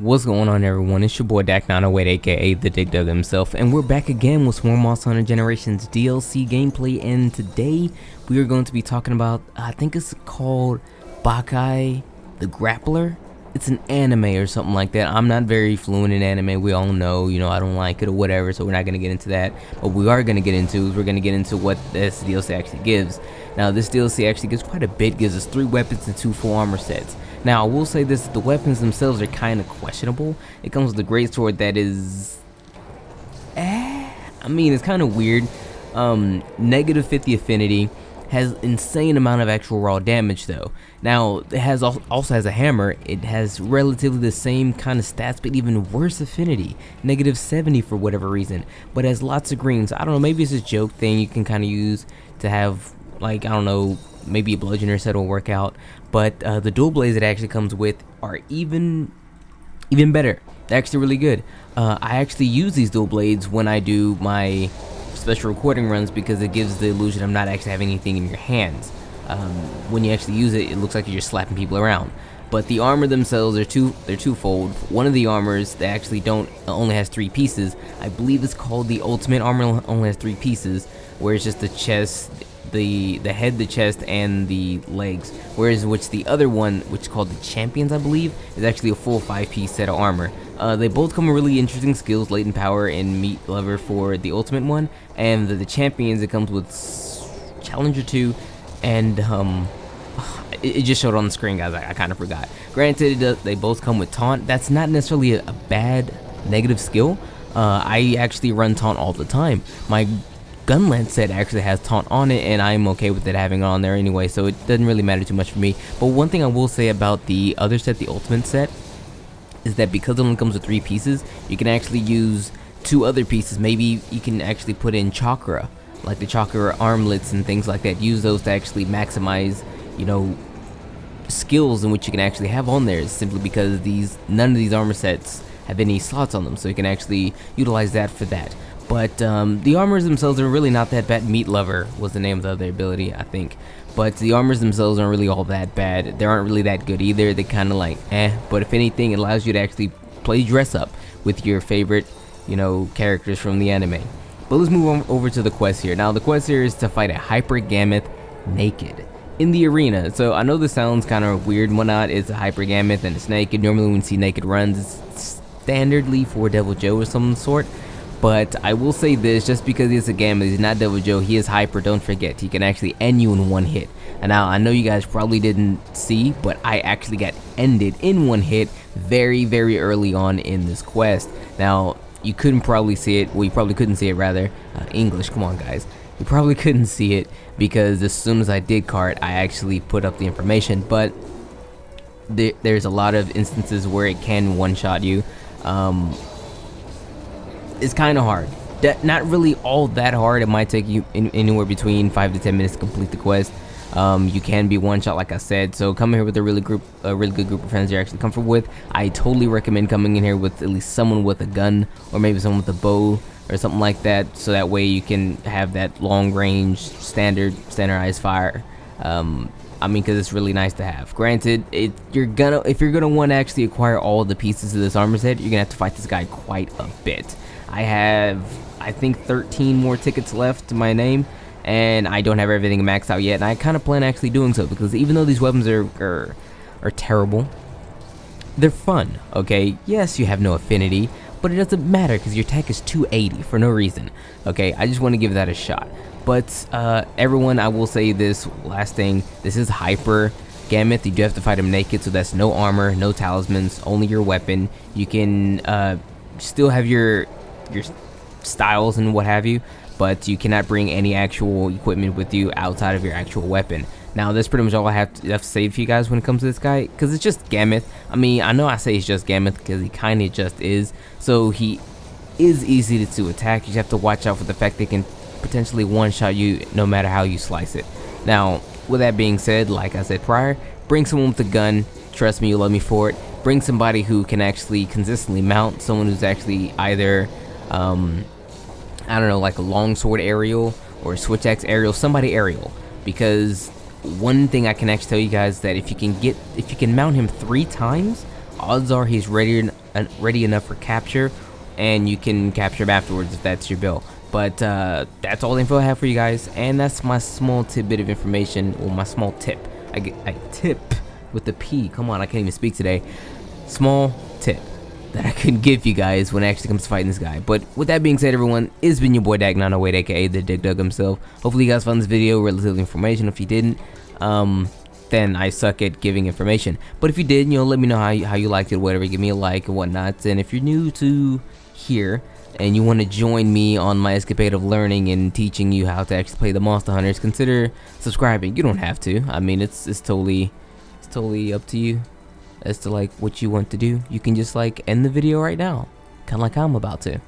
What's going on, everyone? It's your boy Dak908, aka the Dig Dug himself, and we're back again with Swarm Monster Hunter Generations DLC gameplay. And today we are going to be talking about, I think it's called Baki the Grappler. It's an anime or something like that. I'm not very fluent in anime. We all know, I don't like it or whatever, so we're not going to get into that. But we are going to get into what this DLC actually gives. Now, this DLC actually gives quite a bit. Gives us 3 weapons and 2 full armor sets. Now, I will say this, the weapons themselves are kind of questionable. It comes with a greatsword that is... it's kind of weird. Negative 50 affinity. Has insane amount of actual raw damage though. Now, it has also has a hammer. It has relatively the same kind of stats, but even worse affinity. Negative 70 for whatever reason. But has lots of greens. I don't know, maybe it's a joke thing you can kind of use to have, like, I don't know, maybe a bludgeoner set will work out. But the dual blades it actually comes with are even better. They're actually really good. I actually use these dual blades when I do my special recording runs because it gives the illusion of not actually having anything in your hands. When you actually use it, it looks like you're just slapping people around. But the armor themselves they're twofold. One of the armors that actually only has 3 pieces. I believe it's called the ultimate armor, only has 3 pieces, where it's just the chest, the head, the chest, and the legs. Whereas the other one, which is called the champions, I believe, is actually a full 5-piece set of armor. They both come with really interesting skills, latent power and meat lever for the ultimate one, and the champions, it comes with challenger 2, and it just showed on the screen, guys. I kind of forgot. Granted, they both come with taunt. That's not necessarily a bad negative skill. I actually run taunt all the time. My gun lance set actually has taunt on it, and I'm okay with it having it on there anyway, so it doesn't really matter too much for me. But one thing I will say about the other set, the ultimate set, is that because it only comes with 3 pieces, you can actually use 2 other pieces. Maybe you can actually put in chakra, like the chakra armlets and things like that. Use those to actually maximize, skills in which you can actually have on there, simply because none of these armor sets have any slots on them, so you can actually utilize that for that. But the armors themselves are really not that bad. Meat Lover was the name of the other ability, I think. But the armors themselves aren't really all that bad. They aren't really that good either. They kind of like, But if anything, it allows you to actually play dress up with your favorite, characters from the anime. But let's move on over to the quest here. Now, the quest here is to fight a Hyper Gammoth naked in the arena. So I know this sounds kind of weird and whatnot. It's a Hyper Gammoth and it's naked. Normally when you see naked runs, it's standardly for Devil Joe or some sort. But I will say this, just because he's a Gammoth, he's not Devil Joe, he is hyper, don't forget. He can actually end you in 1 hit. And now, I know you guys probably didn't see, but I actually got ended in 1 hit very, very early on in this quest. Now, you couldn't probably see it, well, you probably couldn't see it rather. English, come on guys. You probably couldn't see it because as soon as I did cart, I actually put up the information. But there's a lot of instances where it can one-shot you. It's kind of hard. Not really all that hard. It might take you anywhere between 5 to 10 minutes to complete the quest. You can be one shot, like I said. So come here with a really good group of friends you're actually comfortable with. I totally recommend coming in here with at least someone with a gun, or maybe someone with a bow or something like that, so that way you can have that long range standardized fire. Because it's really nice to have. Granted, if you're gonna want to actually acquire all the pieces of this armor set, you're gonna have to fight this guy quite a bit. I have, I think, 13 more tickets left to my name, and I don't have everything maxed out yet, and I kind of plan actually doing so, because even though these weapons are terrible, they're fun, okay? Yes, you have no affinity, but it doesn't matter, because your attack is 280 for no reason, okay? I just want to give that a shot. But, everyone, I will say this last thing, this is Hyper Gammoth. You do have to fight him naked, so that's no armor, no talismans, only your weapon. You can, still have your styles and what have you, but you cannot bring any actual equipment with you outside of your actual weapon. Now, that's pretty much all I have to say for you guys when it comes to this guy, because it's just Gammoth. I mean, I know I say he's just Gammoth because he kind of just is, so he is easy to attack. You just have to watch out for the fact they can potentially one-shot you no matter how you slice it. Now, with that being said, like I said prior, bring someone with a gun. Trust me, you'll love me for it. Bring somebody who can actually consistently mount, someone who's actually either I don't know, like a longsword aerial or a switch axe aerial, somebody aerial. Because one thing I can actually tell you guys, that if you can mount him 3 times, odds are he's ready ready enough for capture, and you can capture them afterwards if that's your bill. But that's all the info I have for you guys, and that's my small tidbit of information, or my small tip. I tip with the P. Come on, I can't even speak today. Small tip that I could give you guys when it actually comes to fighting this guy. But with that being said, everyone, it's been your boy Dak908, aka the Dig Dug himself. Hopefully you guys found this video relatively informational. If you didn't, then I suck at giving information. But if you did, let me know how you liked it, whatever. Give me a like and whatnot. And if you're new to here and you want to join me on my escapade of learning and teaching you how to actually play the Monster Hunters, consider subscribing. You don't have to. I mean, it's totally up to you as to like what you want to do. You can just like end the video right now, kind of like I'm about to.